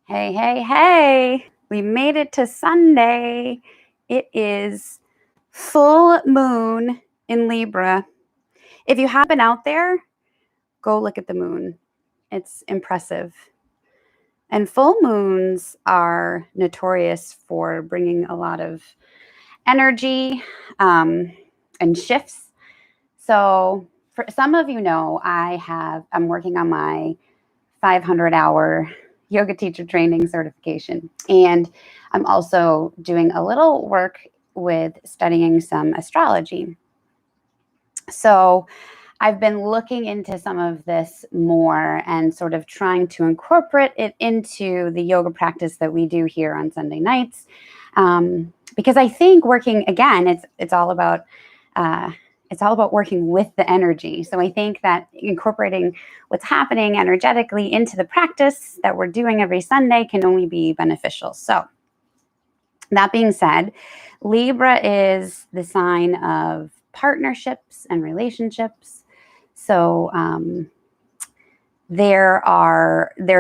Hey, hey, hey. We made it to Sunday. It is full moon in Libra. If you have been out there, go look at the moon. It's impressive. And full moons are notorious for bringing a lot of energy and shifts. So, for some of you know, I'm working on my 500-hour yoga teacher training certification. And I'm also doing a little work with studying some astrology. So I've been looking into some of this more and sort of trying to incorporate it into the yoga practice that we do here on Sunday nights. Because I think working, again, it's all about working with the energy. So I think that incorporating what's happening energetically into the practice that we're doing every Sunday can only be beneficial. So that being said, Libra is the sign of partnerships and relationships. So there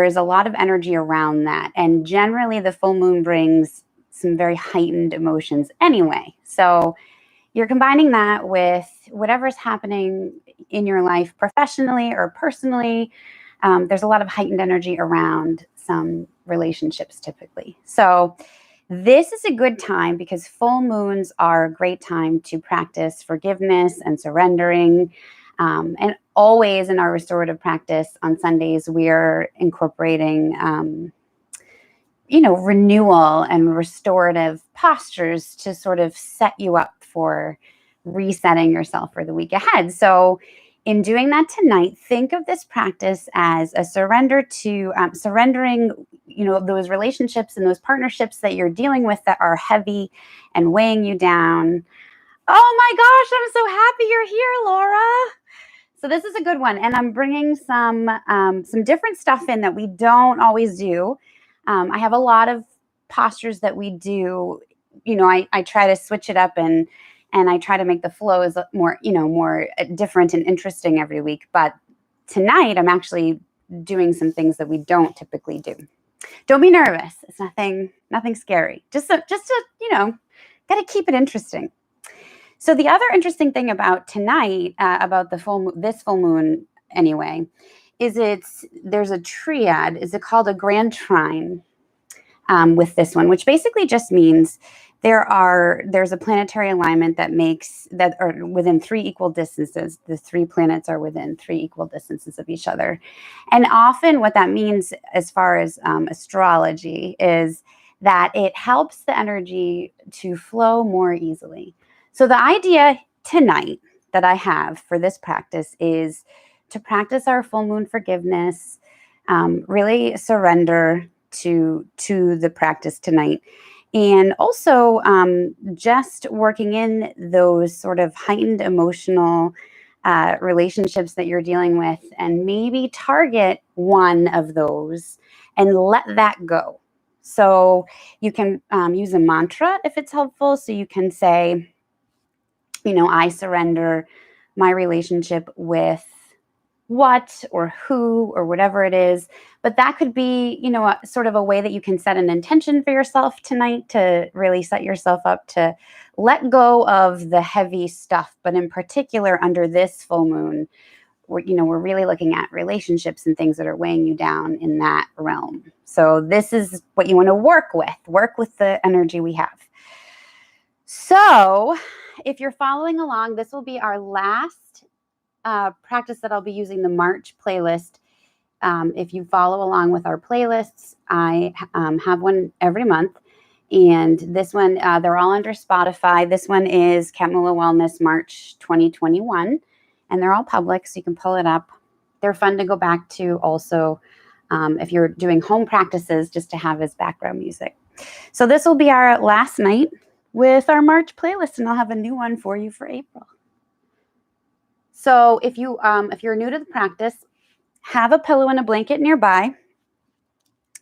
is a lot of energy around that. And generally the full moon brings some very heightened emotions anyway. So you're combining that with whatever's happening in your life professionally or personally. There's a lot of heightened energy around some relationships typically. So this is a good time because full moons are a great time to practice forgiveness and surrendering. And always in our restorative practice on Sundays, we're incorporating renewal and restorative postures to sort of set you up for resetting yourself for the week ahead. So in doing that tonight, think of this practice as a surrender to surrendering, those relationships and those partnerships that you're dealing with that are heavy and weighing you down. Oh my gosh, I'm so happy you're here, Laura. So this is a good one. And I'm bringing some different stuff in that we don't always do. I have a lot of postures that we do. I try to switch it up and I try to make the flows more different and interesting every week. But tonight I'm actually doing some things that we don't typically do. Don't be nervous. It's nothing scary. Just to got to keep it interesting. So the other interesting thing about tonight, about this full moon anyway, is there's a triad. Is it called a grand trine with this one, which basically just means there's a planetary alignment that are within 3 equal distances. The 3 planets are within 3 equal distances of each other. And often what that means as far as astrology is that it helps the energy to flow more easily. So the idea tonight that I have for this practice is to practice our full moon forgiveness, really surrender to the practice tonight. And also just working in those sort of heightened emotional relationships that you're dealing with, and maybe target one of those and let that go. So you can use a mantra if it's helpful. So you can say, I surrender my relationship with what or who or whatever it is. But that could be, sort of a way that you can set an intention for yourself tonight to really set yourself up to let go of the heavy stuff. But in particular, under this full moon, we're really looking at relationships and things that are weighing you down in that realm. So this is what you want to work with the energy we have. So if you're following along, this will be our last practice that I'll be using the March playlist. If you follow along with our playlists, I have one every month. And this one, they're all under Spotify. This one is KatMula Wellness March 2021. And they're all public, so you can pull it up. They're fun to go back to also if you're doing home practices, just to have as background music. So this will be our last night with our March playlist, and I'll have a new one for you for April. So if you're new to the practice, have a pillow and a blanket nearby,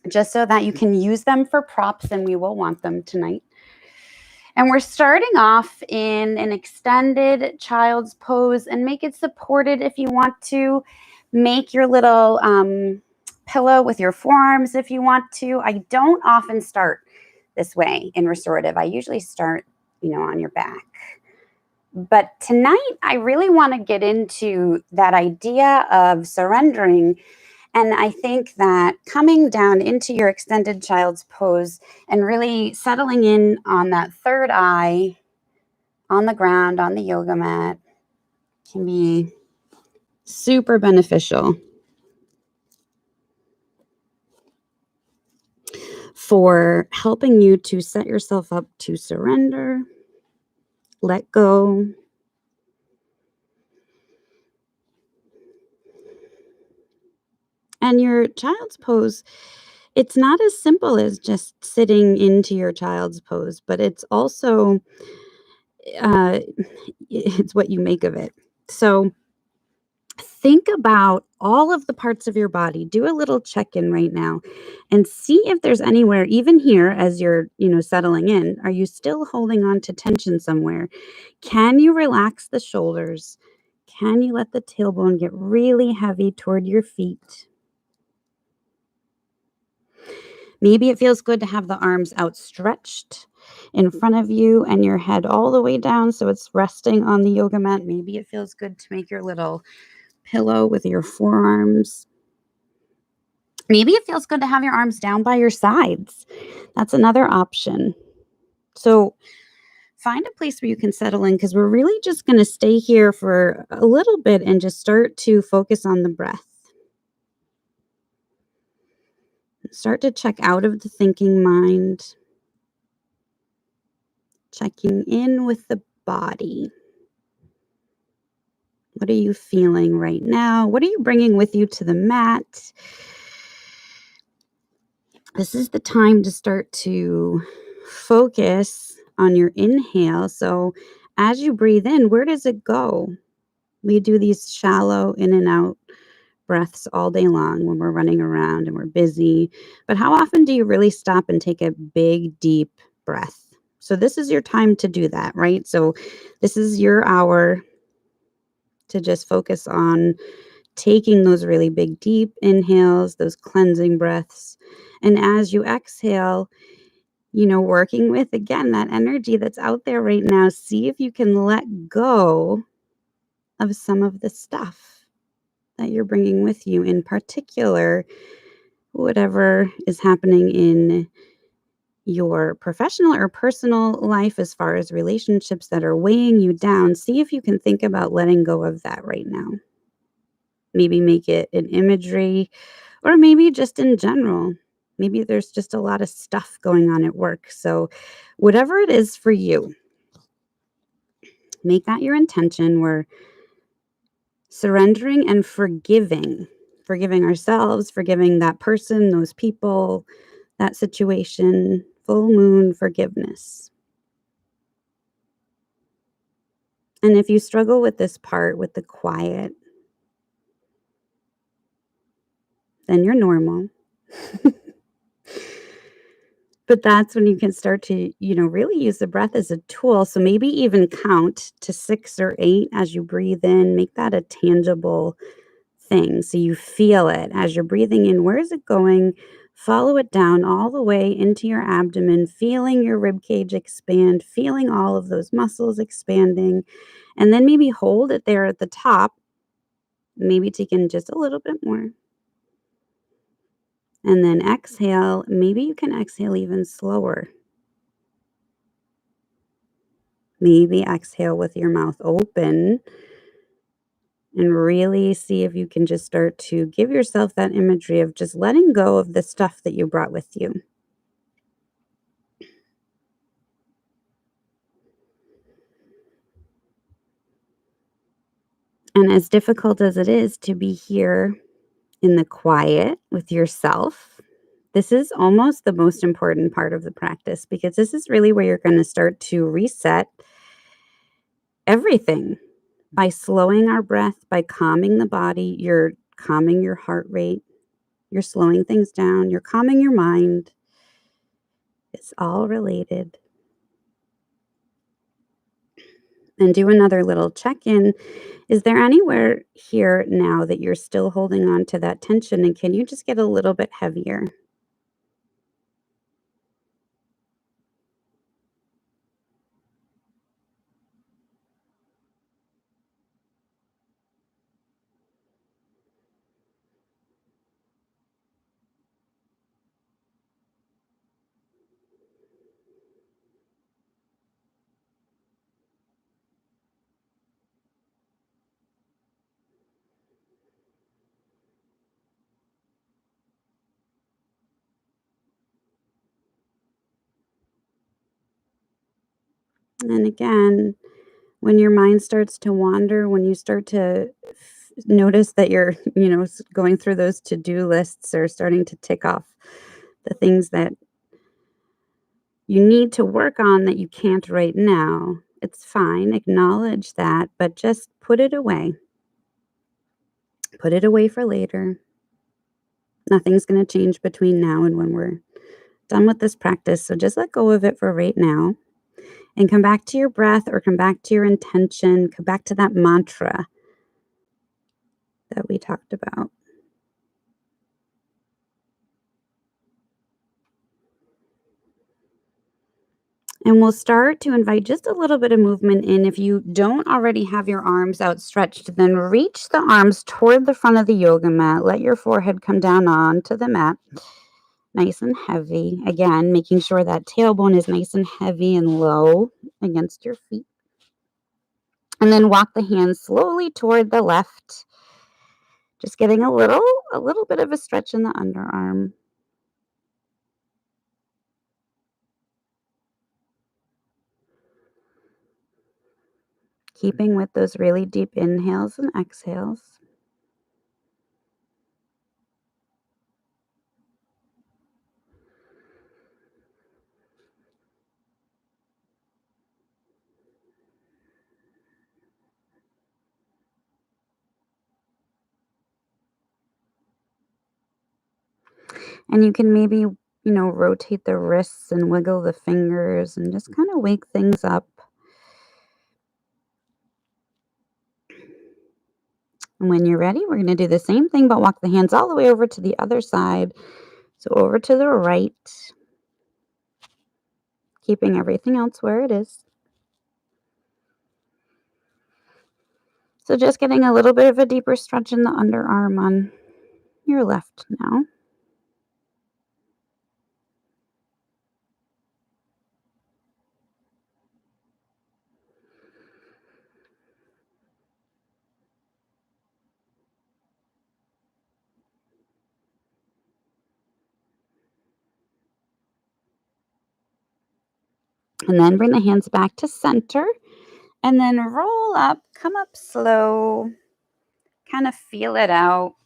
just so that you can use them for props, and we will want them tonight. And we're starting off in an extended child's pose, and make it supported if you want to. Make your little pillow with your forearms if you want to. I don't often start this way in restorative. I usually start, on your back. But tonight, I really want to get into that idea of surrendering. And I think that coming down into your extended child's pose and really settling in on that third eye on the ground, on the yoga mat, can be super beneficial for helping you to set yourself up to surrender, let go, and your child's pose. It's not as simple as just sitting into your child's pose, but it's also uh, it's what you make of it. So think about all of the parts of your body. Do a little check-in right now and see if there's anywhere, even here as you're, settling in, are you still holding on to tension somewhere? Can you relax the shoulders? Can you let the tailbone get really heavy toward your feet? Maybe it feels good to have the arms outstretched in front of you and your head all the way down so it's resting on the yoga mat. Maybe it feels good to make your little pillow with your forearms. Maybe it feels good to have your arms down by your sides. That's another option. So find a place where you can settle in, because we're really just going to stay here for a little bit and just start to focus on the breath. Start to check out of the thinking mind, checking in with the body. What are you feeling right now? What are you bringing with you to the mat? This is the time to start to focus on your inhale. So as you breathe in, where does it go? We do these shallow in and out breaths all day long when we're running around and we're busy. But how often do you really stop and take a big, deep breath? So this is your time to do that, right? So this is your hour to just focus on taking those really big, deep inhales, those cleansing breaths. And as you exhale, working with, again, that energy that's out there right now, see if you can let go of some of the stuff that you're bringing with you, in particular, whatever is happening in your professional or personal life as far as relationships that are weighing you down. See if you can think about letting go of that right now. Maybe make it an imagery, or maybe just in general. Maybe there's just a lot of stuff going on at work. So whatever it is for you, make that your intention. We're surrendering and forgiving ourselves, forgiving that person, those people, that situation. Full moon forgiveness. And if you struggle with this part, with the quiet, then you're normal. But that's when you can start to, really use the breath as a tool. So maybe even count to 6 or 8 as you breathe in. Make that a tangible thing. So you feel it as you're breathing in. Where is it going? Follow it down all the way into your abdomen, feeling your rib cage expand, feeling all of those muscles expanding. And then maybe hold it there at the top. Maybe take in just a little bit more. And then exhale. Maybe you can exhale even slower. Maybe exhale with your mouth open, and really see if you can just start to give yourself that imagery of just letting go of the stuff that you brought with you. And as difficult as it is to be here in the quiet with yourself, this is almost the most important part of the practice, because this is really where you're going to start to reset everything. By slowing our breath, by calming the body, you're calming your heart rate, you're slowing things down, you're calming your mind. It's all related. And do another little check-in. Is there anywhere here now that you're still holding on to that tension, and can you just get a little bit heavier? And again, when your mind starts to wander, when you start to notice that you're, going through those to-do lists or starting to tick off the things that you need to work on that you can't right now, it's fine. Acknowledge that, but just put it away. Put it away for later. Nothing's going to change between now and when we're done with this practice. So just let go of it for right now and come back to your breath or come back to your intention, come back to that mantra that we talked about. And we'll start to invite just a little bit of movement in. If you don't already have your arms outstretched, then reach the arms toward the front of the yoga mat. Let your forehead come down onto the mat, nice and heavy. Again, making sure that tailbone is nice and heavy and low against your feet. And then walk the hands slowly toward the left. Just getting a little bit of a stretch in the underarm. Keeping with those really deep inhales and exhales. And you can maybe, rotate the wrists and wiggle the fingers and just kind of wake things up. And when you're ready, we're going to do the same thing, but walk the hands all the way over to the other side. So over to the right, keeping everything else where it is. So just getting a little bit of a deeper stretch in the underarm on your left now. And then bring the hands back to center. And then roll up, come up slow, kind of feel it out.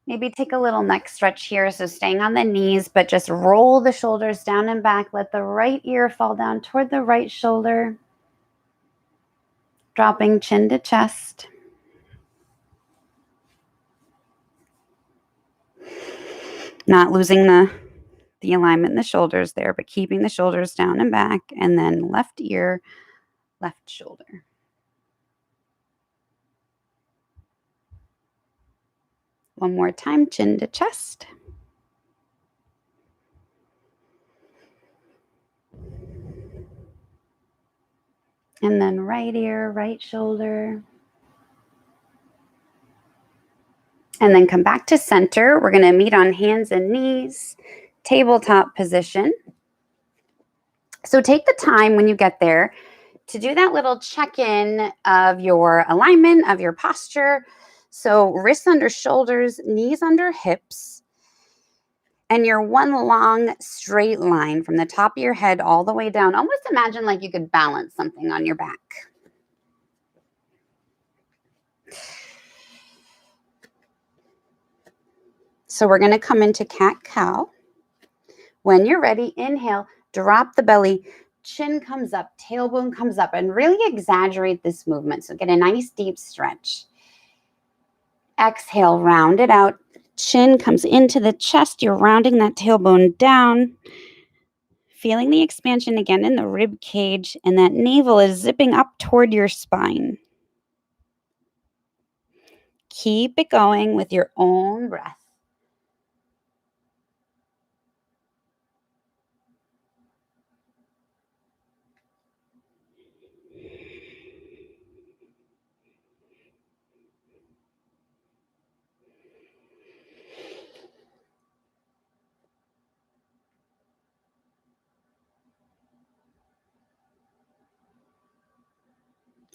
Maybe take a little neck stretch here. So staying on the knees, but just roll the shoulders down and back. Let the right ear fall down toward the right shoulder. Dropping chin to chest. Not losing the alignment in the shoulders there, but keeping the shoulders down and back. And then left ear, left shoulder. One more time, chin to chest. And then right ear, right shoulder. And then come back to center. We're going to meet on hands and knees, tabletop position. So take the time when you get there to do that little check-in of your alignment, of your posture. So wrists under shoulders, knees under hips, and your one long straight line from the top of your head all the way down. Almost imagine like you could balance something on your back. So we're going to come into cat-cow. When you're ready, inhale, drop the belly, chin comes up, tailbone comes up, and really exaggerate this movement. So get a nice deep stretch. Exhale, round it out. Chin comes into the chest. You're rounding that tailbone down. Feeling the expansion again in the rib cage, and that navel is zipping up toward your spine. Keep it going with your own breath.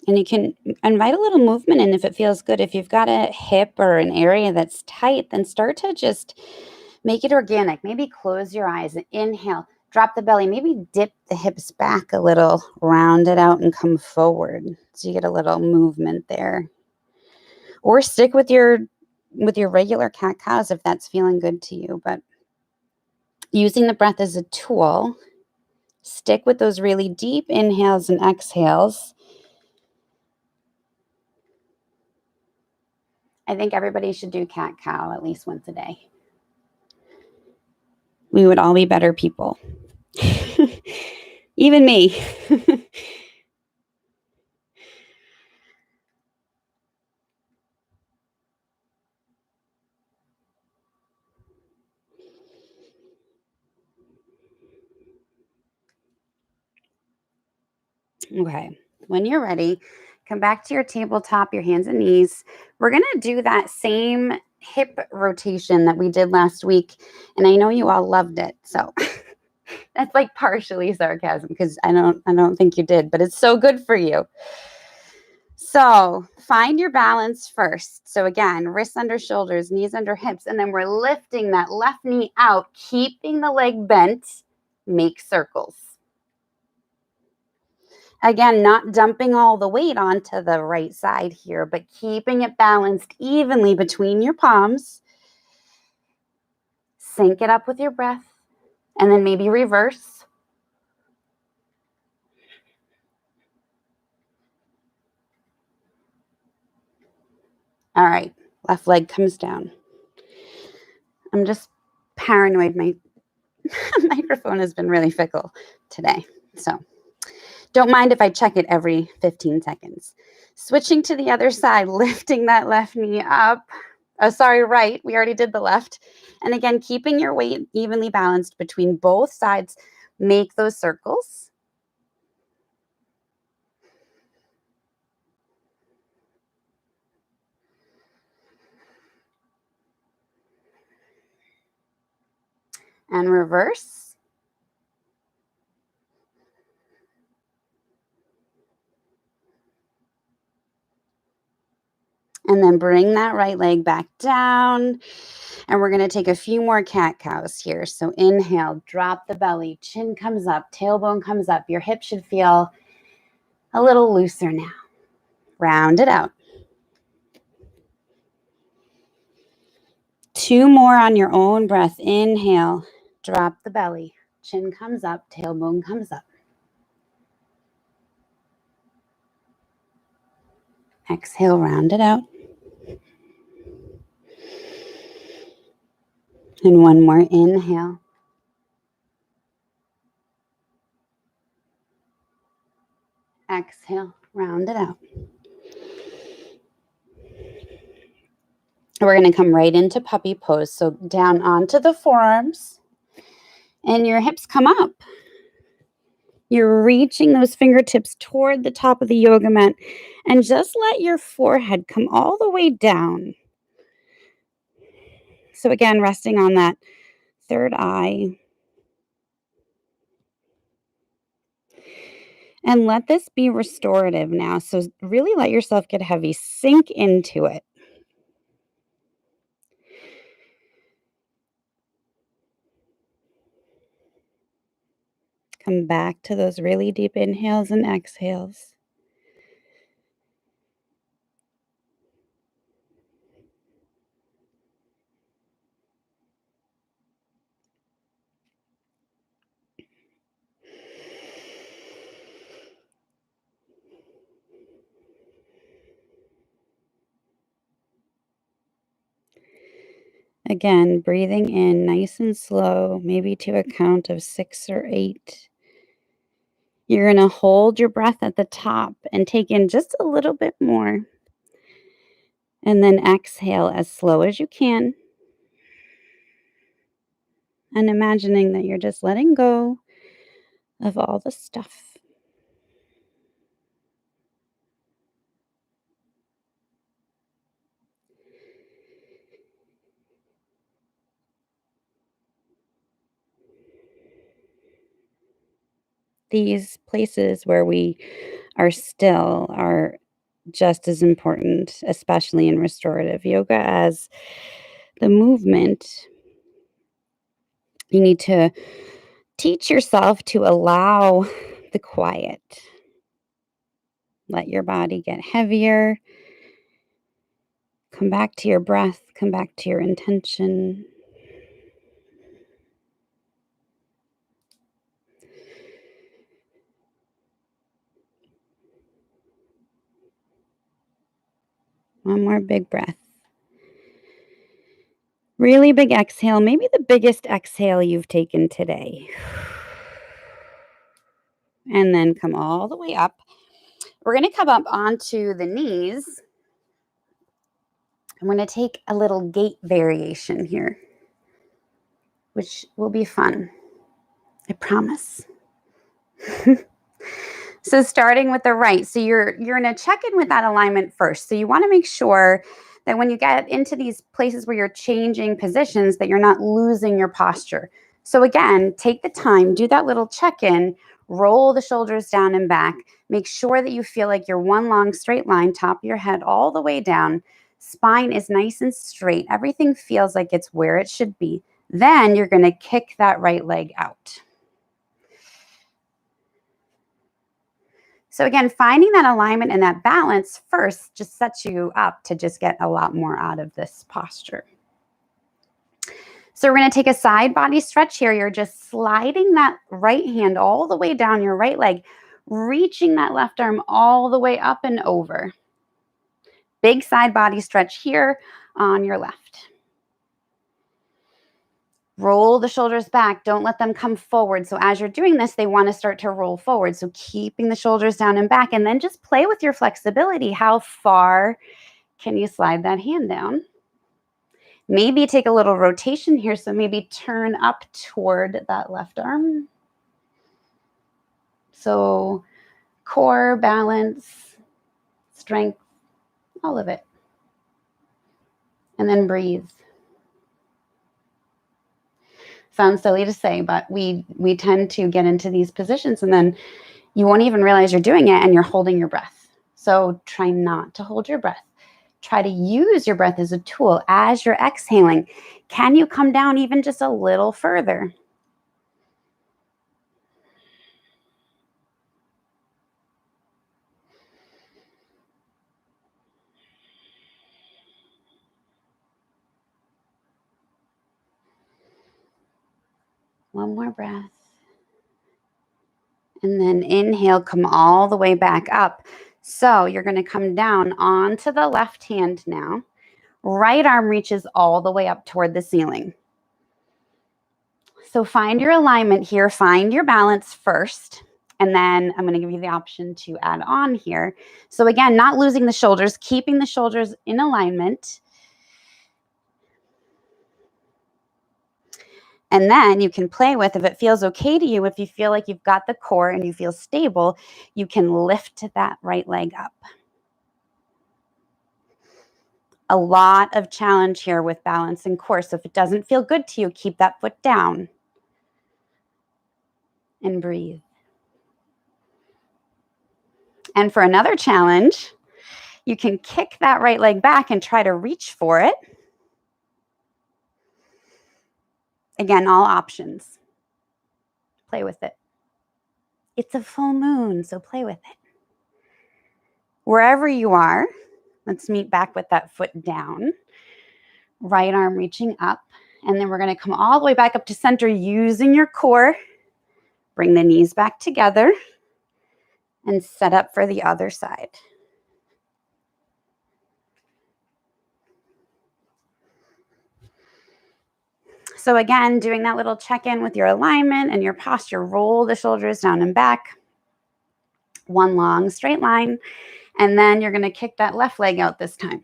And you can invite a little movement in if it feels good. If you've got a hip or an area that's tight, then start to just make it organic. Maybe close your eyes and inhale, drop the belly, maybe dip the hips back a little, round it out and come forward. So you get a little movement there. Or stick with your regular cat cows if that's feeling good to you. But using the breath as a tool, stick with those really deep inhales and exhales. I think everybody should do cat-cow at least once a day. We would all be better people. Even me. Okay, when you're ready, come back to your tabletop, your hands and knees. We're going to do that same hip rotation that we did last week. And I know you all loved it. So that's like partially sarcasm because I don't think you did, but it's so good for you. So find your balance first. So again, wrists under shoulders, knees under hips, and then we're lifting that left knee out, keeping the leg bent. Make circles. Again, not dumping all the weight onto the right side here, but keeping it balanced evenly between your palms. Sync it up with your breath, and then maybe reverse. All right, left leg comes down. I'm just paranoid. My microphone has been really fickle today, so don't mind if I check it every 15 seconds. Switching to the other side, lifting that left knee up. Oh, sorry, right. We already did the left. And again, keeping your weight evenly balanced between both sides. Make those circles. And reverse. And then bring that right leg back down. And we're going to take a few more cat-cows here. So inhale, drop the belly, chin comes up, tailbone comes up. Your hip should feel a little looser now. Round it out. 2 more on your own breath. Inhale, drop the belly, chin comes up, tailbone comes up. Exhale, round it out. And 1 more, inhale. Exhale, round it out. We're going to come right into puppy pose. So down onto the forearms and your hips come up. You're reaching those fingertips toward the top of the yoga mat and just let your forehead come all the way down. So again, resting on that third eye. And let this be restorative now. So really let yourself get heavy. Sink into it. Come back to those really deep inhales and exhales. Again, breathing in nice and slow, maybe to a count of 6 or 8. You're going to hold your breath at the top and take in just a little bit more. And then exhale as slow as you can. And imagining that you're just letting go of all the stuff. These places where we are still are just as important, especially in restorative yoga, as the movement. You need to teach yourself to allow the quiet. Let your body get heavier. Come back to your breath. Come back to your intention. One more big breath. Really big exhale, maybe the biggest exhale you've taken today. And then come all the way up. We're going to come up onto the knees. I'm going to take a little gait variation here, which will be fun. I promise. So starting with the right. So you're going to check in with that alignment first. So you want to make sure that when you get into these places where you're changing positions, that you're not losing your posture. So again, take the time, do that little check-in, roll the shoulders down and back. Make sure that you feel like you're one long straight line, top of your head all the way down. Spine is nice and straight. Everything feels like it's where it should be. Then you're going to kick that right leg out. So again, finding that alignment and that balance first just sets you up to just get a lot more out of this posture. So we're going to take a side body stretch here. You're just sliding that right hand all the way down your right leg, reaching that left arm all the way up and over. Big side body stretch here on your left. Roll the shoulders back. Don't let them come forward. So as you're doing this, they want to start to roll forward. So keeping the shoulders down and back, and then just play with your flexibility. How far can you slide that hand down? Maybe take a little rotation here. So maybe turn up toward that left arm. So core, balance, strength, all of it. And then breathe. Sounds silly to say, but we tend to get into these positions and then you won't even realize you're doing it and you're holding your breath. So try not to hold your breath. Try to use your breath as a tool as you're exhaling. Can you come down even just a little further? One more breath. And then inhale, come all the way back up. So you're going to come down onto the left hand now. Right arm reaches all the way up toward the ceiling. So find your alignment here. Find your balance first. And then I'm going to give you the option to add on here. So again, not losing the shoulders, keeping the shoulders in alignment. And then you can play with, if it feels okay to you, if you feel like you've got the core and you feel stable, you can lift that right leg up. A lot of challenge here with balance and core. So if it doesn't feel good to you, keep that foot down and breathe. And for another challenge, you can kick that right leg back and try to reach for it. Again, all options. Play with it. It's a full moon, so play with it. Wherever you are, let's meet back with that foot down. Right arm reaching up. And then we're going to come all the way back up to center using your core. Bring the knees back together and set up for the other side. So again, doing that little check-in with your alignment and your posture, roll the shoulders down and back, one long straight line, and then you're going to kick that left leg out this time.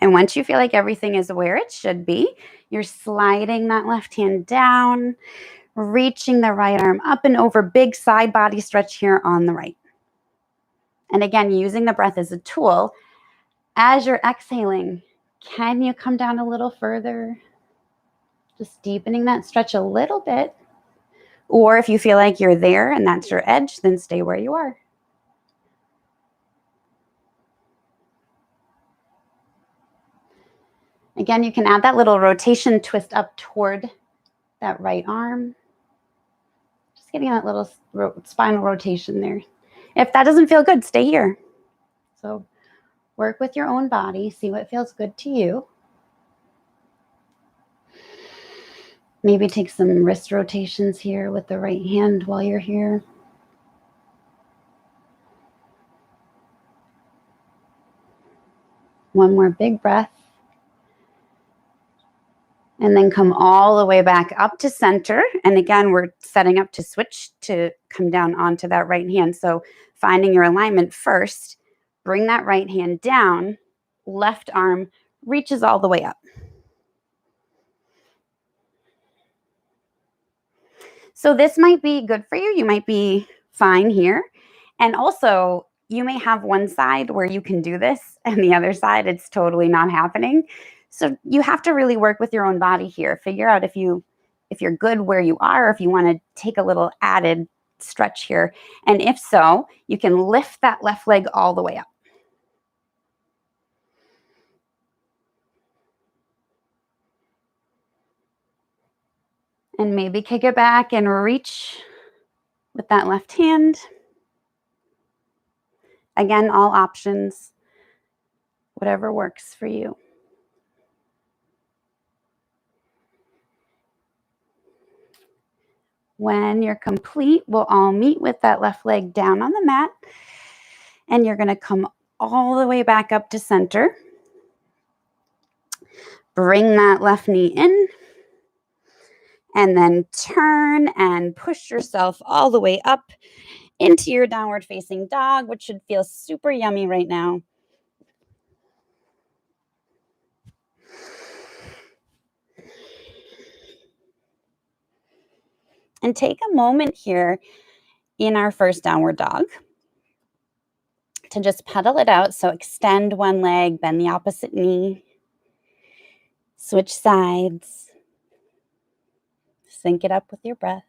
And once you feel like everything is where it should be, you're sliding that left hand down, reaching the right arm up and over, big side body stretch here on the right. And again, using the breath as a tool. As you're exhaling, can you come down a little further? Just deepening that stretch a little bit. Or if you feel like you're there and that's your edge, then stay where you are. Again, you can add that little rotation twist up toward that right arm. Just getting that little spinal rotation there. If that doesn't feel good, stay here. So work with your own body, see what feels good to you. Maybe take some wrist rotations here with the right hand while you're here. One more big breath. And then come all the way back up to center. And again, we're setting up to switch to come down onto that right hand. So finding your alignment first, bring that right hand down, left arm reaches all the way up. So this might be good for you. You might be fine here. And also, you may have one side where you can do this and the other side, it's totally not happening. So you have to really work with your own body here. Figure out if you're good where you are, or if you want to take a little added stretch here. And if so, you can lift that left leg all the way up. And maybe kick it back and reach with that left hand. Again, all options, whatever works for you. When you're complete, we'll all meet with that left leg down on the mat. And you're going to come all the way back up to center. Bring that left knee in. And then turn and push yourself all the way up into your downward facing dog, which should feel super yummy right now. And take a moment here in our first downward dog to just pedal it out. So extend one leg, bend the opposite knee, switch sides, sync it up with your breath.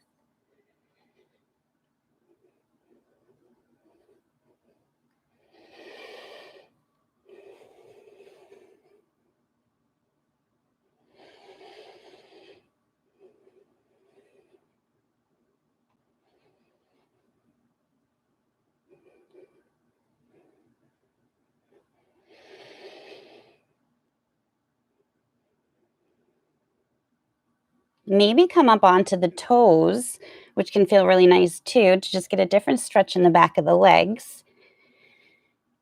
Maybe come up onto the toes, which can feel really nice too, to just get a different stretch in the back of the legs.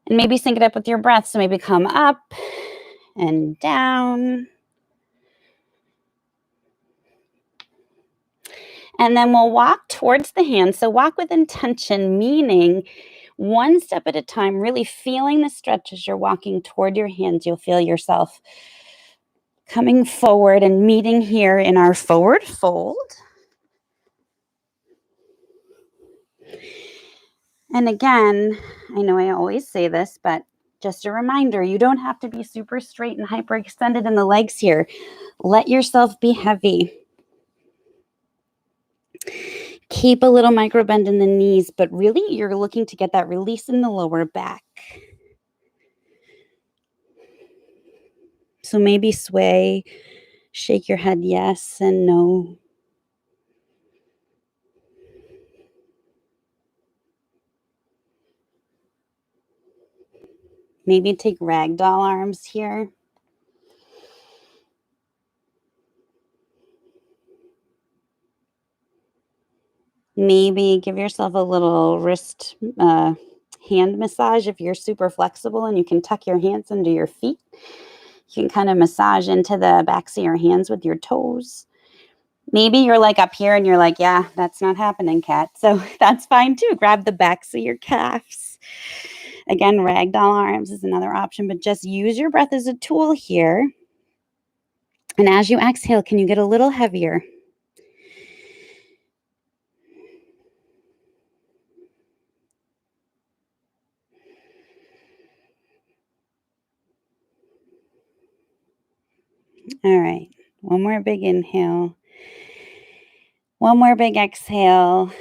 And maybe sync it up with your breath. So maybe come up and down. And then we'll walk towards the hands. So walk with intention, meaning one step at a time, really feeling the stretch as you're walking toward your hands. You'll feel yourself coming forward and meeting here in our forward fold. And again, I know I always say this, but just a reminder, you don't have to be super straight and hyperextended in the legs here. Let yourself be heavy. Keep a little micro bend in the knees, but really you're looking to get that release in the lower back. So maybe sway, shake your head yes and no. Maybe take ragdoll arms here. Maybe give yourself a little wrist hand massage if you're super flexible and you can tuck your hands under your feet. You can kind of massage into the backs of your hands with your toes. Maybe you're like up here and you're like, yeah, that's not happening, Kat. So that's fine too. Grab the backs of your calves. Again, ragdoll arms is another option, but just use your breath as a tool here. And as you exhale, can you get a little heavier? All right. One more big inhale. One more big exhale.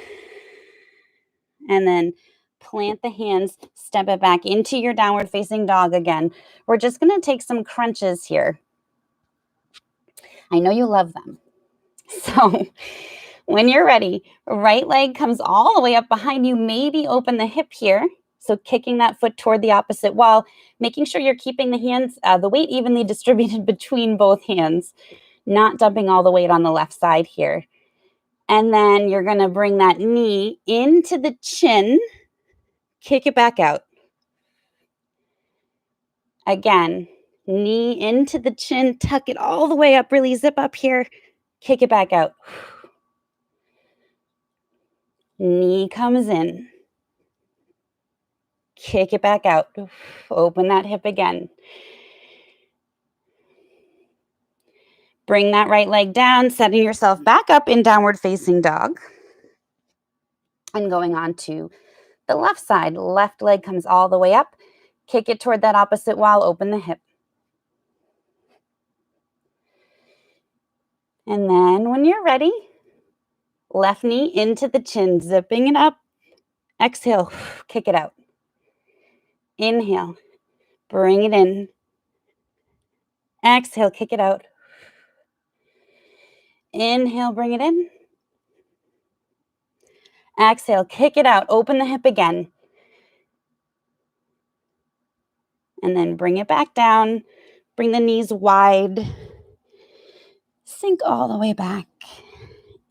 And then plant the hands, step it back into your downward facing dog again. We're just going to take some crunches here. I know you love them. So when you're ready, right leg comes all the way up behind you. Maybe open the hip here. So kicking that foot toward the opposite wall, making sure you're keeping the hands, the weight evenly distributed between both hands, not dumping all the weight on the left side here. And then you're going to bring that knee into the chin, kick it back out. Again, knee into the chin, tuck it all the way up, really zip up here, kick it back out. Knee comes in, kick it back out. Open that hip again. Bring that right leg down, setting yourself back up in downward facing dog. And going on to the left side. Left leg comes all the way up. Kick it toward that opposite wall. Open the hip. And then when you're ready, left knee into the chin, zipping it up. Exhale, kick it out. Inhale, bring it in. Exhale, kick it out. Inhale, bring it in. Exhale, kick it out. Open the hip again. And then bring it back down. Bring the knees wide. Sink all the way back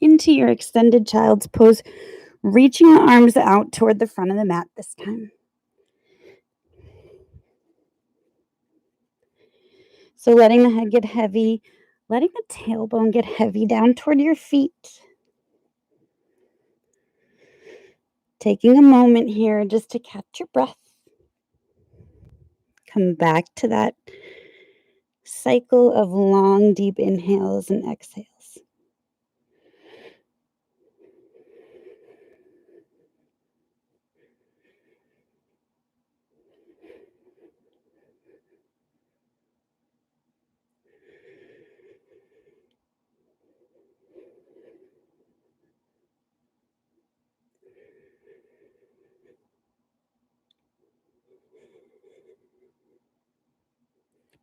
into your extended child's pose, reaching the arms out toward the front of the mat this time. So letting the head get heavy, letting the tailbone get heavy down toward your feet. Taking a moment here just to catch your breath. Come back to that cycle of long, deep inhales and exhales.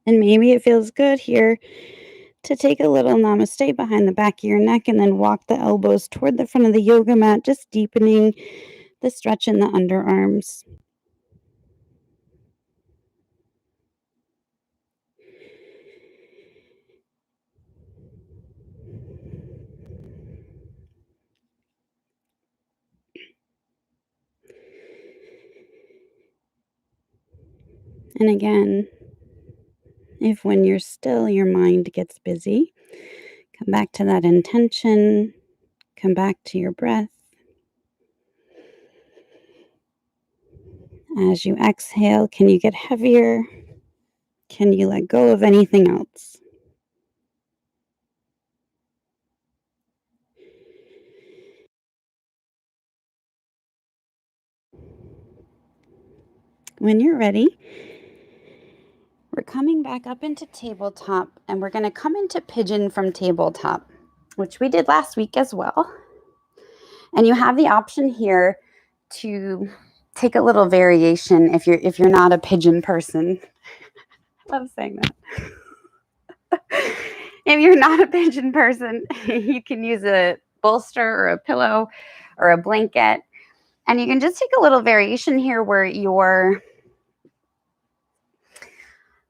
And maybe it feels good here to take a little namaste behind the back of your neck and then walk the elbows toward the front of the yoga mat, just deepening the stretch in the underarms. And again, if when you're still, your mind gets busy, come back to that intention, come back to your breath. As you exhale, can you get heavier? Can you let go of anything else? When you're ready, we're coming back up into tabletop, and we're going to come into pigeon from tabletop, which we did last week as well. And you have the option here to take a little variation if you're not a pigeon person. I love saying that. If you're not a pigeon person, you can use a bolster or a pillow or a blanket. And you can just take a little variation here where you're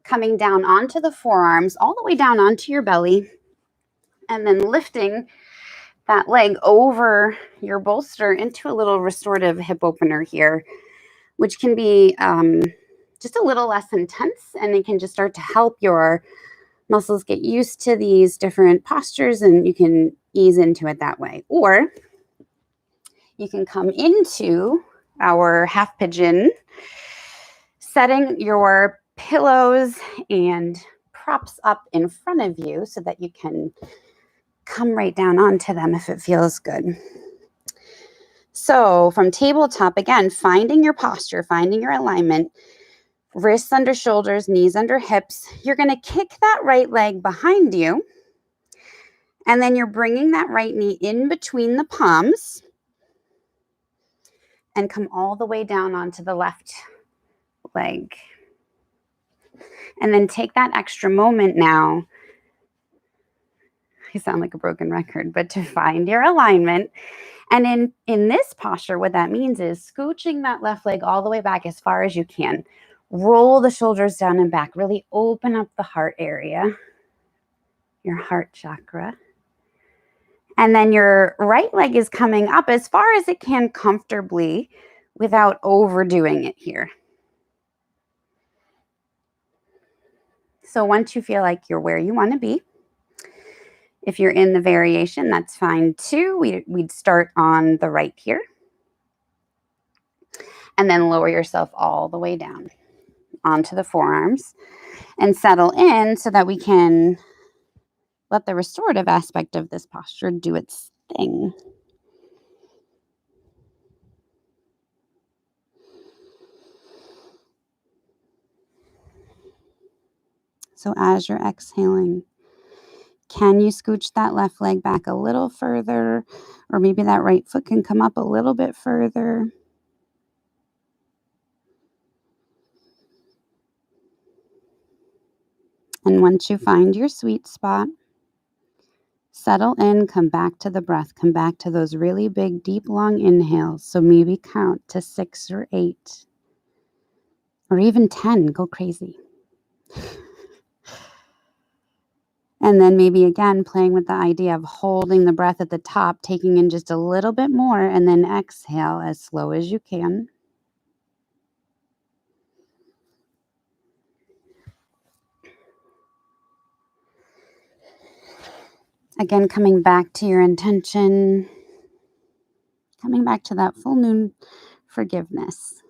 coming down onto the forearms, all the way down onto your belly, and then lifting that leg over your bolster into a little restorative hip opener here. which can be just a little less intense, and it can just start to help your muscles get used to these different postures, and you can ease into it that way. Or you can come into our half pigeon, setting your pillows and props up in front of you so that you can come right down onto them if it feels good. So from tabletop, again, finding your posture, finding your alignment, wrists under shoulders, knees under hips. You're going to kick that right leg behind you. And then you're bringing that right knee in between the palms and come all the way down onto the left leg. And then take that extra moment now. I sound like a broken record, but to find your alignment. And in this posture, what that means is scooching that left leg all the way back as far as you can. Roll the shoulders down and back. Really open up the heart area, your heart chakra. And then your right leg is coming up as far as it can comfortably without overdoing it here. So once you feel like you're where you want to be, if you're in the variation, that's fine too. We'd start on the right here. And then lower yourself all the way down onto the forearms and settle in so that we can let the restorative aspect of this posture do its thing. So as you're exhaling, can you scooch that left leg back a little further? Or maybe that right foot can come up a little bit further. And once you find your sweet spot, settle in, come back to the breath, come back to those really big, deep, long inhales. So maybe count to 6 or 8 or even 10, go crazy. And then maybe again, playing with the idea of holding the breath at the top, taking in just a little bit more, and then exhale as slow as you can. Again, coming back to your intention, coming back to that full moon forgiveness.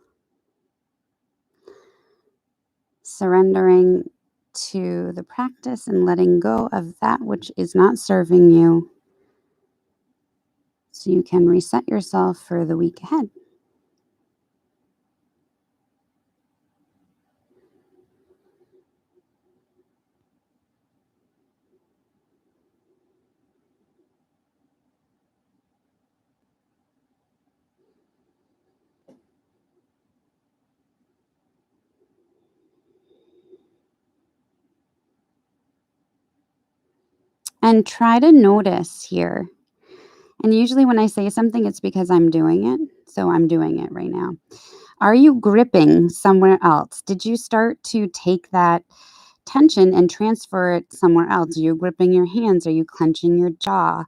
Surrendering to the practice and letting go of that which is not serving you so you can reset yourself for the week ahead. And try to notice here. And usually when I say something, it's because I'm doing it. So I'm doing it right now. Are you gripping somewhere else? Did you start to take that tension and transfer it somewhere else? Are you gripping your hands? Are you clenching your jaw?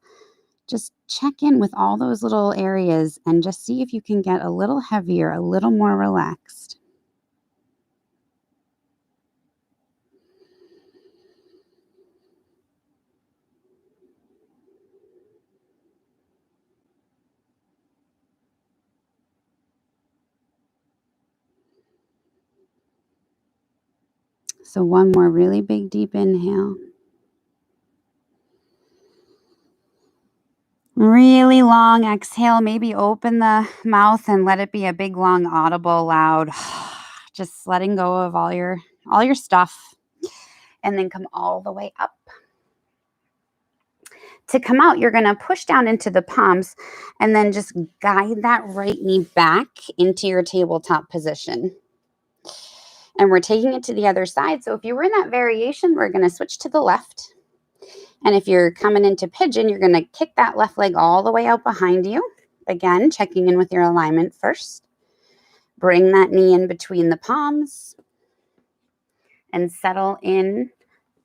Just check in with all those little areas and just see if you can get a little heavier, a little more relaxed. So one more really big, deep inhale. Really long exhale. Maybe open the mouth and let it be a big, long, audible, loud. Just letting go of all your stuff. And then come all the way up. To come out, you're going to push down into the palms and then just guide that right knee back into your tabletop position. And we're taking it to the other side. So if you were in that variation, we're going to switch to the left. And if you're coming into pigeon, you're going to kick that left leg all the way out behind you. Again, checking in with your alignment first. Bring that knee in between the palms and settle in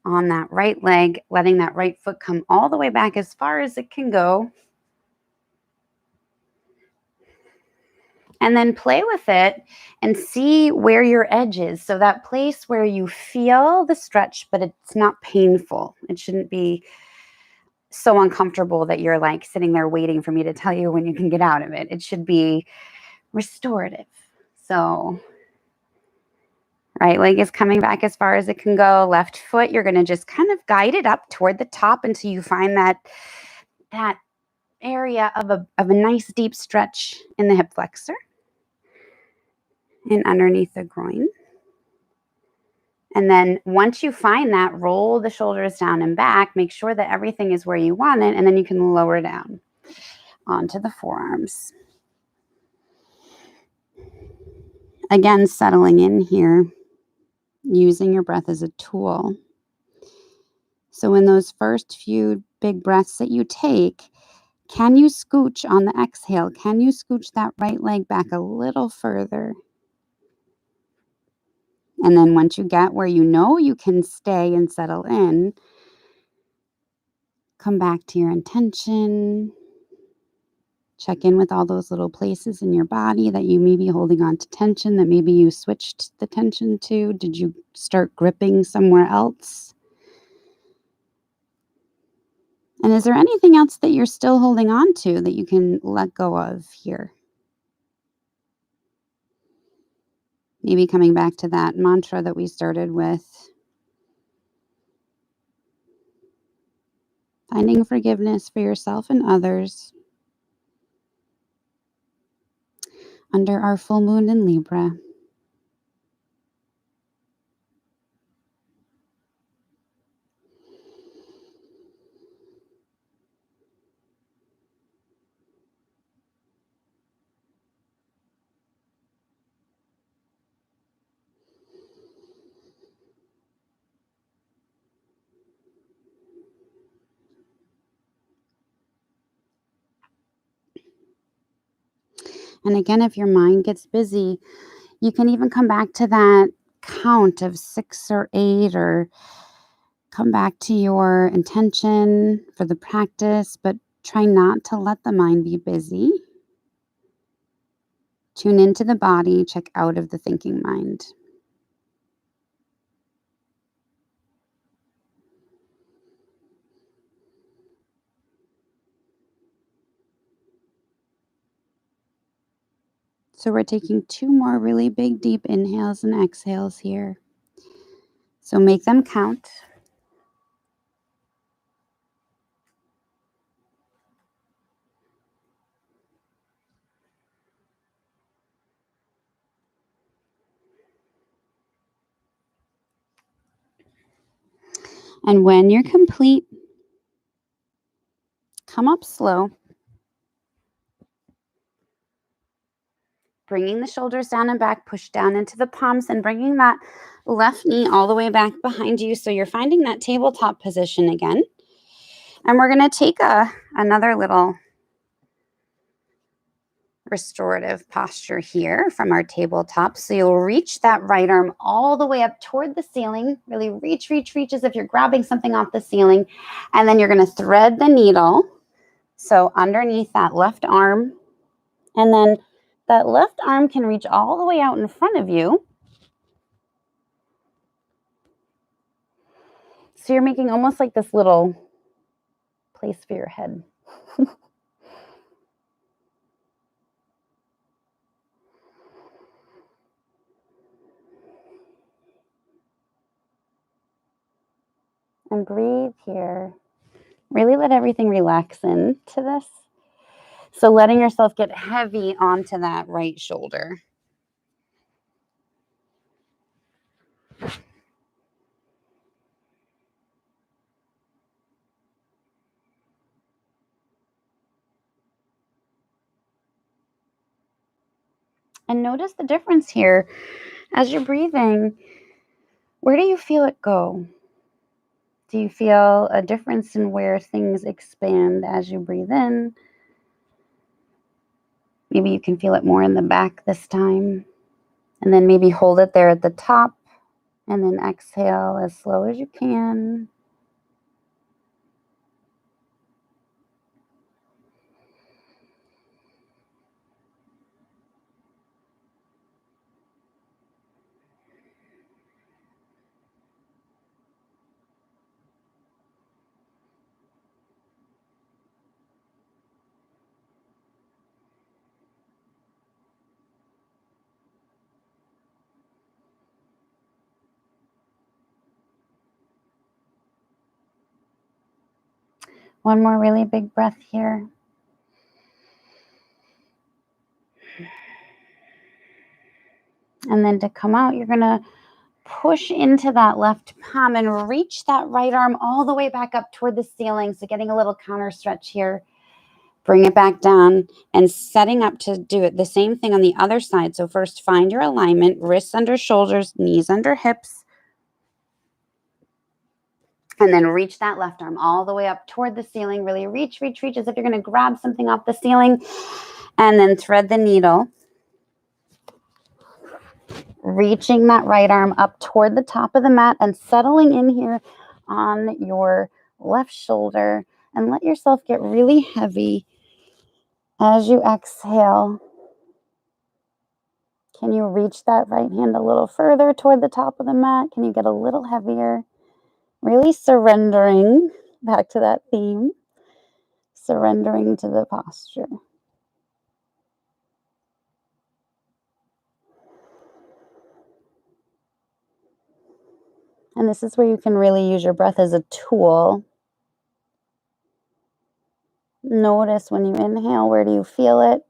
on that right leg, letting that right foot come all the way back as far as it can go. And then play with it and see where your edge is. So that place where you feel the stretch, but it's not painful. It shouldn't be so uncomfortable that you're like sitting there waiting for me to tell you when you can get out of it. It should be restorative. So right leg is coming back as far as it can go. Left foot, you're going to just kind of guide it up toward the top until you find that area of a nice deep stretch in the hip flexor and underneath the groin. And then once you find that, roll the shoulders down and back, make sure that everything is where you want it, and then you can lower down onto the forearms. Again, settling in here, using your breath as a tool. So in those first few big breaths that you take, can you scooch on the exhale? Can you scooch that right leg back a little further? And then once you get where you know you can stay and settle in, come back to your intention. Check in with all those little places in your body that you may be holding on to tension, that maybe you switched the tension to. Did you start gripping somewhere else? And is there anything else that you're still holding on to that you can let go of here? Maybe coming back to that mantra that we started with. Finding forgiveness for yourself and others under our full moon in Libra. And again, if your mind gets busy, you can even come back to that count of 6 or 8, or come back to your intention for the practice, but try not to let the mind be busy. Tune into the body, check out of the thinking mind. So we're taking 2 more really big, deep inhales and exhales here. So make them count. And when you're complete, come up slow. Bringing the shoulders down and back, push down into the palms, and bringing that left knee all the way back behind you. So you're finding that tabletop position again. And we're going to take another little restorative posture here from our tabletop. So you'll reach that right arm all the way up toward the ceiling. Really reach, reach, reach as if you're grabbing something off the ceiling. And then you're going to thread the needle. So underneath that left arm. And then that left arm can reach all the way out in front of you. So you're making almost like this little place for your head. And breathe here. Really let everything relax into this. So letting yourself get heavy onto that right shoulder. And notice the difference here. As you're breathing, where do you feel it go? Do you feel a difference in where things expand as you breathe in? Maybe you can feel it more in the back this time. And then maybe hold it there at the top. And then exhale as slow as you can. One more really big breath here. And then to come out, you're going to push into that left palm and reach that right arm all the way back up toward the ceiling. So getting a little counter stretch here. Bring it back down and setting up to do it the same thing on the other side. So first find your alignment, wrists under shoulders, knees under hips. And then reach that left arm all the way up toward the ceiling. Really reach, reach, reach as if you're going to grab something off the ceiling. And then thread the needle. Reaching that right arm up toward the top of the mat and settling in here on your left shoulder. And let yourself get really heavy as you exhale. Can you reach that right hand a little further toward the top of the mat? Can you get a little heavier? Really surrendering, back to that theme, surrendering to the posture. And this is where you can really use your breath as a tool. Notice when you inhale, where do you feel it?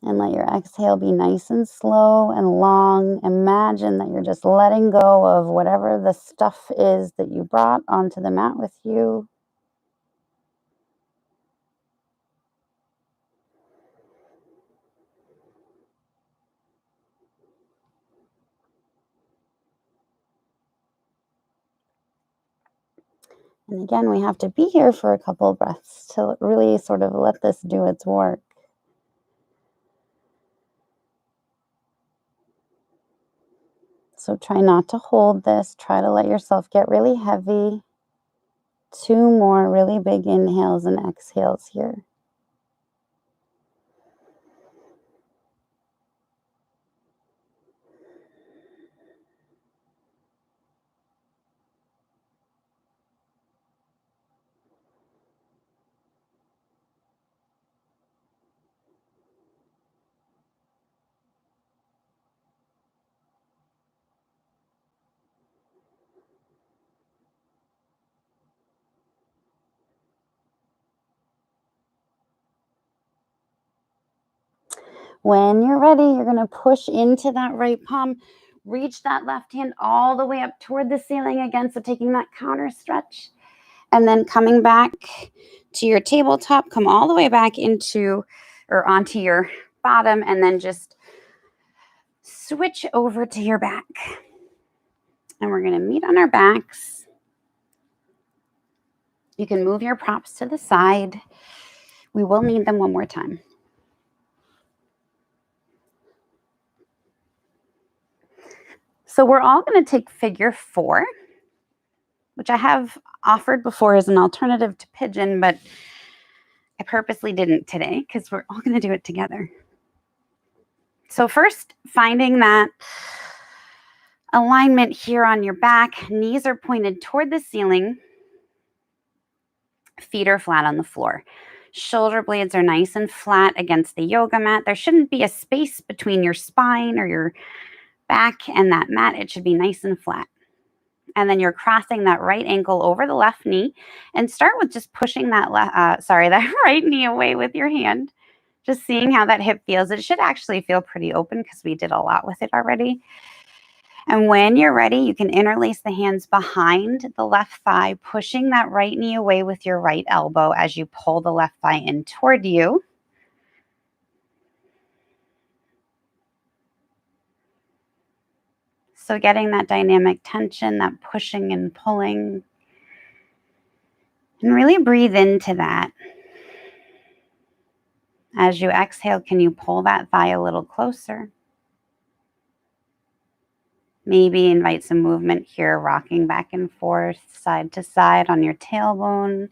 And let your exhale be nice and slow and long. Imagine that you're just letting go of whatever the stuff is that you brought onto the mat with you. And again, we have to be here for a couple of breaths to really sort of let this do its work. So try not to hold this. Try to let yourself get really heavy. 2 more really big inhales and exhales here. When you're ready, you're going to push into that right palm. Reach that left hand all the way up toward the ceiling again. So taking that counter stretch. And then coming back to your tabletop, come all the way back into or onto your bottom, and then just switch over to your back. And we're going to meet on our backs. You can move your props to the side. We will need them one more time. So we're all going to take figure 4, which I have offered before as an alternative to pigeon, but I purposely didn't today because we're all going to do it together. So first, finding that alignment here on your back. Knees are pointed toward the ceiling. Feet are flat on the floor. Shoulder blades are nice and flat against the yoga mat. There shouldn't be a space between your spine or your back and that mat. It should be nice and flat. And then you're crossing that right ankle over the left knee, and start with just pushing that that right knee away with your hand. Just seeing how that hip feels. It should actually feel pretty open because we did a lot with it already. And when you're ready, you can interlace the hands behind the left thigh, pushing that right knee away with your right elbow as you pull the left thigh in toward you. So getting that dynamic tension, that pushing and pulling. And really breathe into that. As you exhale, can you pull that thigh a little closer? Maybe invite some movement here, rocking back and forth, side to side on your tailbone.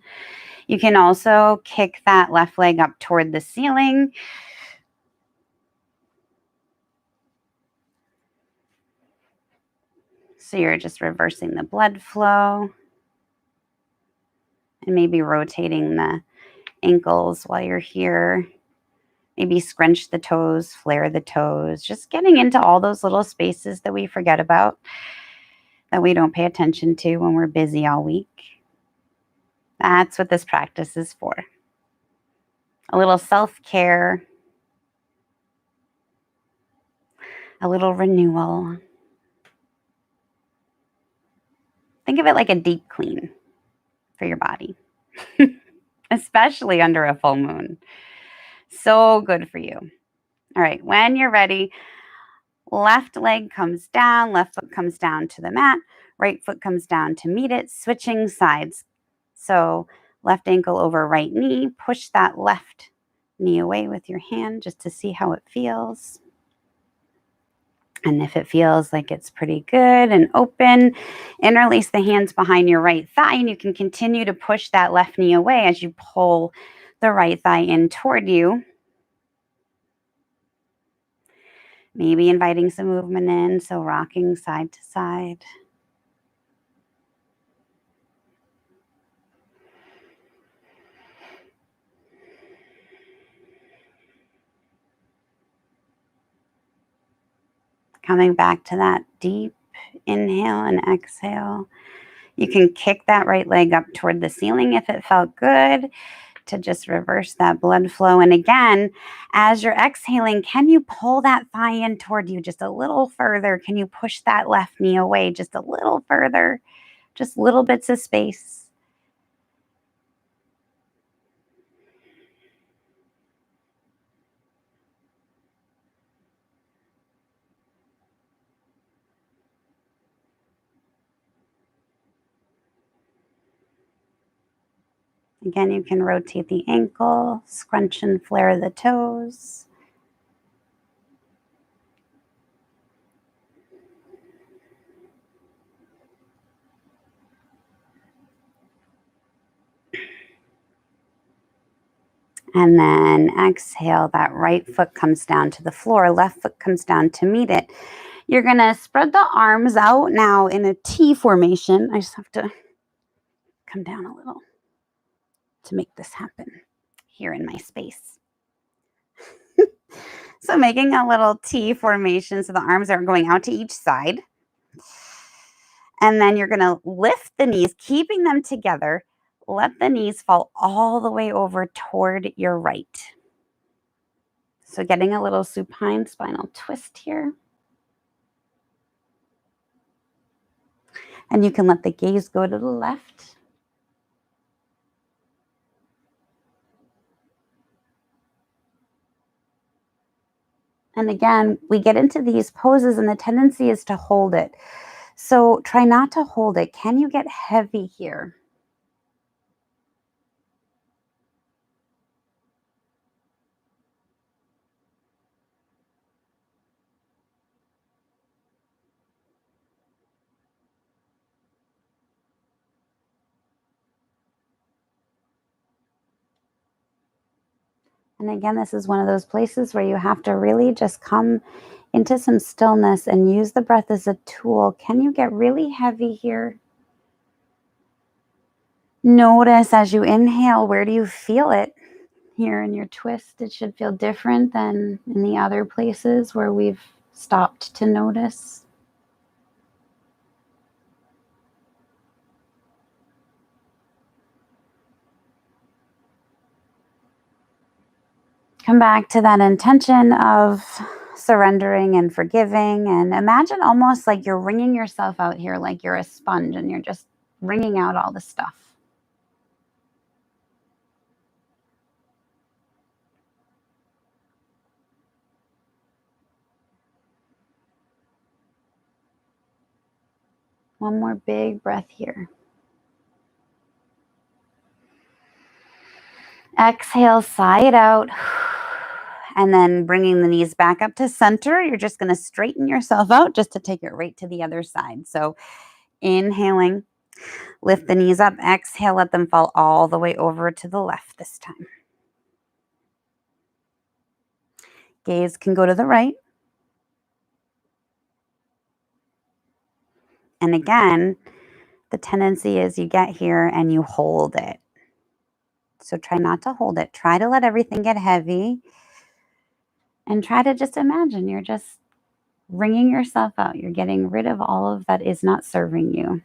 You can also kick that left leg up toward the ceiling. So you're just reversing the blood flow. And maybe rotating the ankles while you're here. Maybe scrunch the toes, flare the toes. Just getting into all those little spaces that we forget about that we don't pay attention to when we're busy all week. That's what this practice is for. A little self-care, a little renewal. Think of it like a deep clean for your body, especially under a full moon. So good for you. All right, when you're ready, left leg comes down, left foot comes down to the mat, right foot comes down to meet it, switching sides. So left ankle over right knee, push that left knee away with your hand just to see how it feels. And if it feels like it's pretty good and open, interlace the hands behind your right thigh, and you can continue to push that left knee away as you pull the right thigh in toward you. Maybe inviting some movement in, so rocking side to side. Coming back to that deep inhale and exhale. You can kick that right leg up toward the ceiling if it felt good, to just reverse that blood flow. And again, as you're exhaling, can you pull that thigh in toward you just a little further? Can you push that left knee away just a little further? Just little bits of space. Again, you can rotate the ankle, scrunch and flare the toes. And then exhale, that right foot comes down to the floor, left foot comes down to meet it. You're going to spread the arms out now in a T formation. I just have to come down a little to make this happen here in my space. So making a little T formation, so the arms are going out to each side. And then you're going to lift the knees, keeping them together. Let the knees fall all the way over toward your right. So getting a little supine spinal twist here. And you can let the gaze go to the left. And again, we get into these poses and the tendency is to hold it. So try not to hold it. Can you get heavy here? And again, this is one of those places where you have to really just come into some stillness and use the breath as a tool. Can you get really heavy here? Notice as you inhale, where do you feel it here in your twist? It should feel different than in the other places where we've stopped to notice. Come back to that intention of surrendering and forgiving, and imagine almost like you're wringing yourself out here, like you're a sponge and you're just wringing out all the stuff. One more big breath here. Exhale, sigh it out. And then bringing the knees back up to center, you're just going to straighten yourself out just to take it right to the other side. So inhaling, lift the knees up. Exhale, let them fall all the way over to the left this time. Gaze can go to the right. And again, the tendency is you get here and you hold it. So try not to hold it. Try to let everything get heavy. And try to just imagine you're just wringing yourself out. You're getting rid of all of that is not serving you.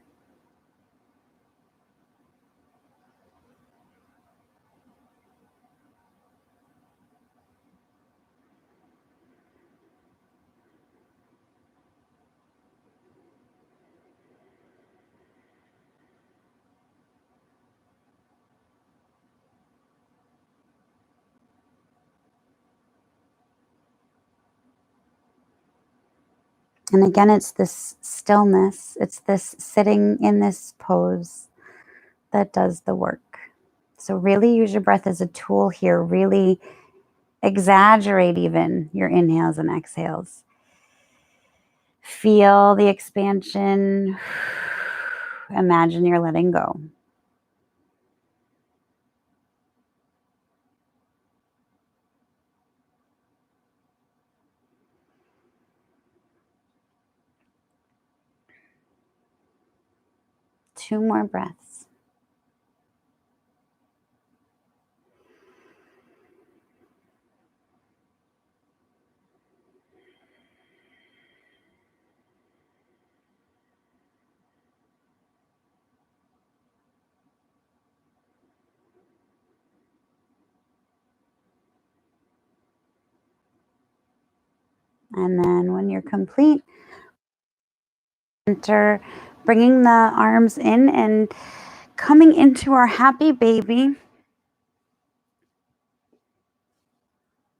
And again, it's this stillness, it's this sitting in this pose that does the work. So really use your breath as a tool here. Really exaggerate even your inhales and exhales. Feel the expansion. Imagine you're letting go. Two more breaths. And then when you're complete, enter bringing the arms in and coming into our happy baby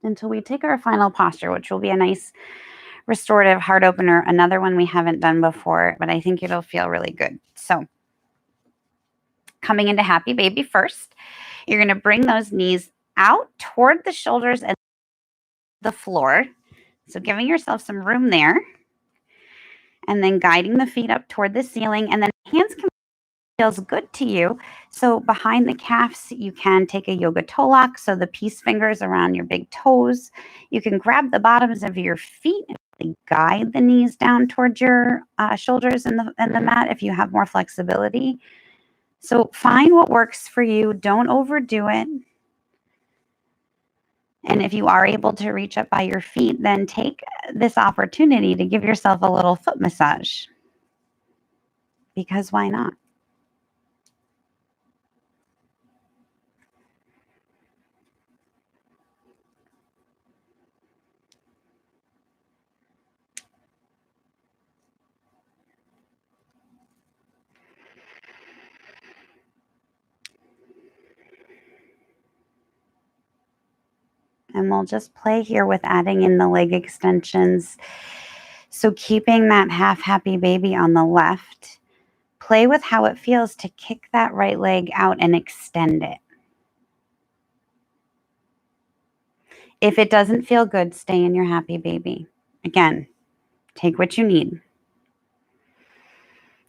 until we take our final posture, which will be a nice restorative heart opener, another one we haven't done before, but I think it'll feel really good. So coming into happy baby first, you're going to bring those knees out toward the shoulders and the floor. So giving yourself some room there. And then guiding the feet up toward the ceiling. And then hands can feels good to you. So behind the calves, you can take a yoga toe lock. So the peace fingers around your big toes. You can grab the bottoms of your feet and guide the knees down towards your shoulders and the mat if you have more flexibility. So find what works for you. Don't overdo it. And if you are able to reach up by your feet, then take this opportunity to give yourself a little foot massage. Because why not? And we'll just play here with adding in the leg extensions. So keeping that half happy baby on the left, play with how it feels to kick that right leg out and extend it. If it doesn't feel good, stay in your happy baby. Again, take what you need.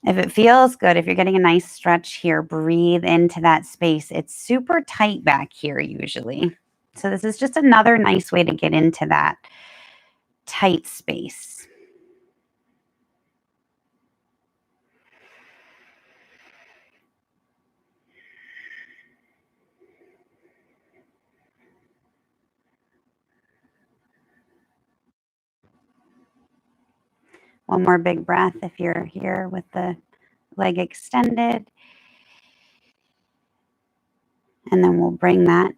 If it feels good, if you're getting a nice stretch here, breathe into that space. It's super tight back here usually. So this is just another nice way to get into that tight space. One more big breath if you're here with the leg extended. And then we'll bring that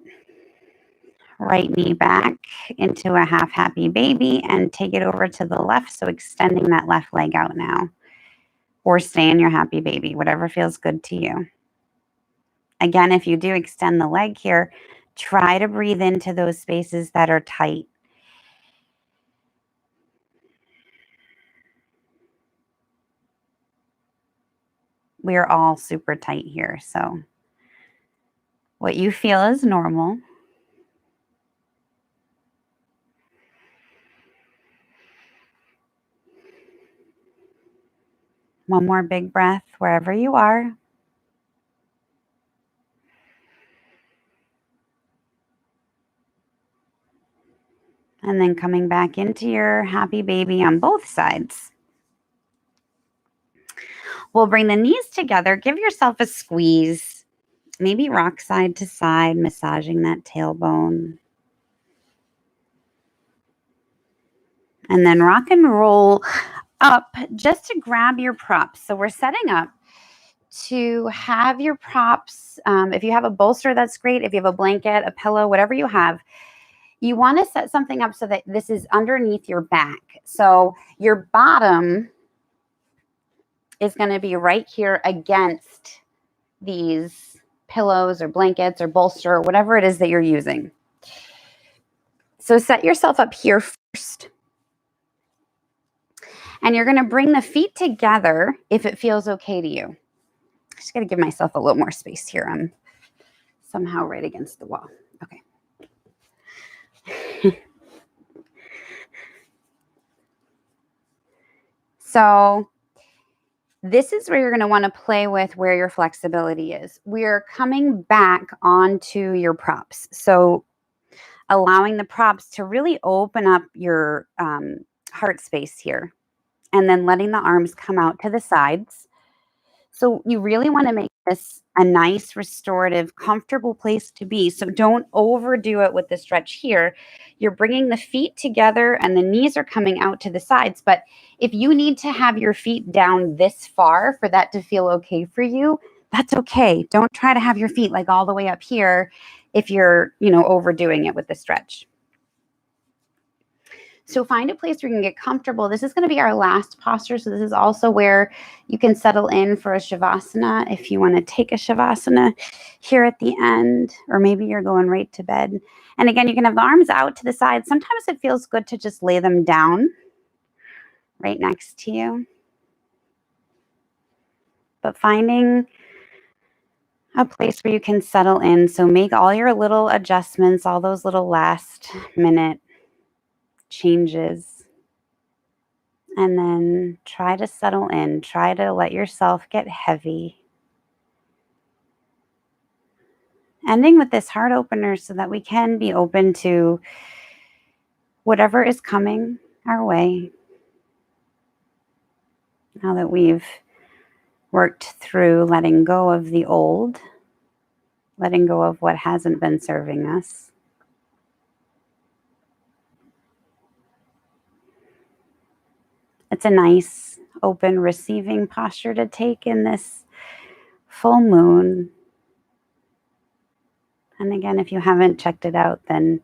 right knee back into a half happy baby and take it over to the left. So extending that left leg out now. Or stay in your happy baby, whatever feels good to you. Again, if you do extend the leg here, try to breathe into those spaces that are tight. We are all super tight here. So what you feel is normal. One more big breath wherever you are. And then coming back into your happy baby on both sides. We'll bring the knees together. Give yourself a squeeze. Maybe rock side to side, massaging that tailbone. And then rock and roll up just to grab your props. So we're setting up to have your props. If you have a bolster, that's great. If you have a blanket, a pillow, whatever you have, you want to set something up so that this is underneath your back. So your bottom is going to be right here against these pillows or blankets or bolster or whatever it is that you're using. So set yourself up here first. And you're going to bring the feet together if it feels okay to you. I just got to give myself a little more space here. I'm somehow right against the wall. Okay. So this is where you're going to want to play with where your flexibility is. We're coming back onto your props. So allowing the props to really open up your heart space here, and then letting the arms come out to the sides. So you really want to make this a nice, restorative, comfortable place to be. So don't overdo it with the stretch here. You're bringing the feet together and the knees are coming out to the sides. But if you need to have your feet down this far for that to feel okay for you, that's okay. Don't try to have your feet like all the way up here if you're, overdoing it with the stretch. So find a place where you can get comfortable. This is going to be our last posture. So this is also where you can settle in for a Shavasana if you want to take a Shavasana here at the end, or maybe you're going right to bed. And again, you can have the arms out to the side. Sometimes it feels good to just lay them down right next to you. But finding a place where you can settle in. So make all your little adjustments, all those little last minute changes. And then try to settle in. Try to let yourself get heavy. Ending with this heart opener so that we can be open to whatever is coming our way. Now that we've worked through letting go of the old, letting go of what hasn't been serving us. It's a nice, open, receiving posture to take in this full moon. And again, if you haven't checked it out, then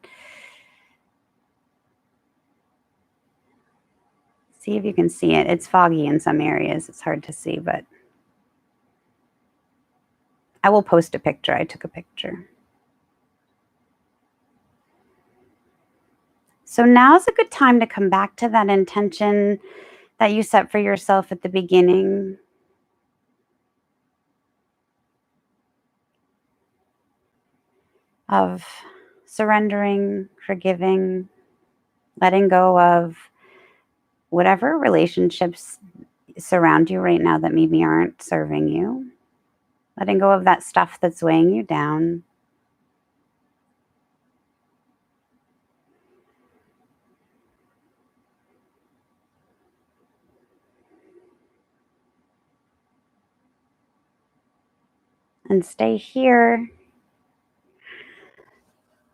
see if you can see it. It's foggy in some areas. It's hard to see, but I will post a picture. I took a picture. So now's a good time to come back to that intention that you set for yourself at the beginning. Of surrendering, forgiving, letting go of whatever relationships surround you right now that maybe aren't serving you. Letting go of that stuff that's weighing you down. And stay here.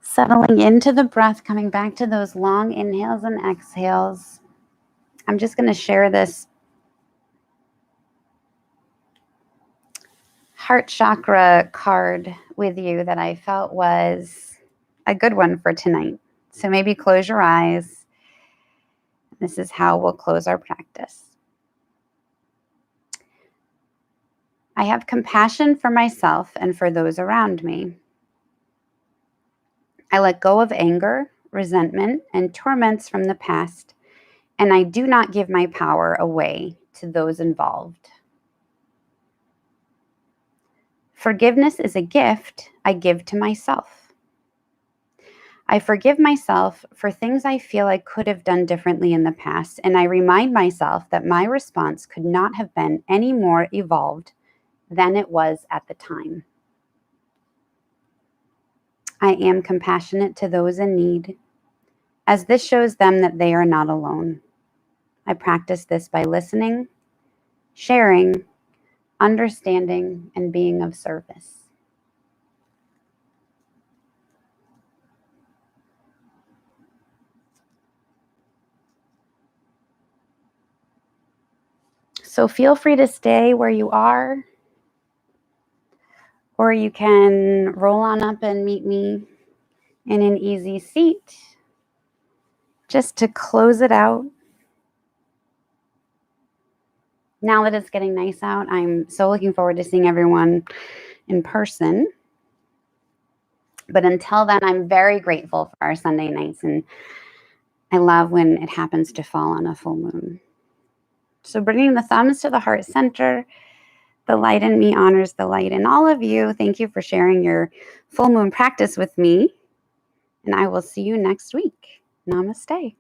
Settling into the breath, coming back to those long inhales and exhales. I'm just going to share this heart chakra card with you that I felt was a good one for tonight. So maybe close your eyes. This is how we'll close our practice. I have compassion for myself and for those around me. I let go of anger, resentment, and torments from the past, and I do not give my power away to those involved. Forgiveness is a gift I give to myself. I forgive myself for things I feel I could have done differently in the past, and I remind myself that my response could not have been any more evolved than it was at the time. I am compassionate to those in need, as this shows them that they are not alone. I practice this by listening, sharing, understanding, and being of service. So feel free to stay where you are, or you can roll on up and meet me in an easy seat just to close it out. Now that it's getting nice out, I'm so looking forward to seeing everyone in person. But until then, I'm very grateful for our Sunday nights, and I love when it happens to fall on a full moon. So bringing the thumbs to the heart center, the light in me honors the light in all of you. Thank you for sharing your full moon practice with me, and I will see you next week. Namaste.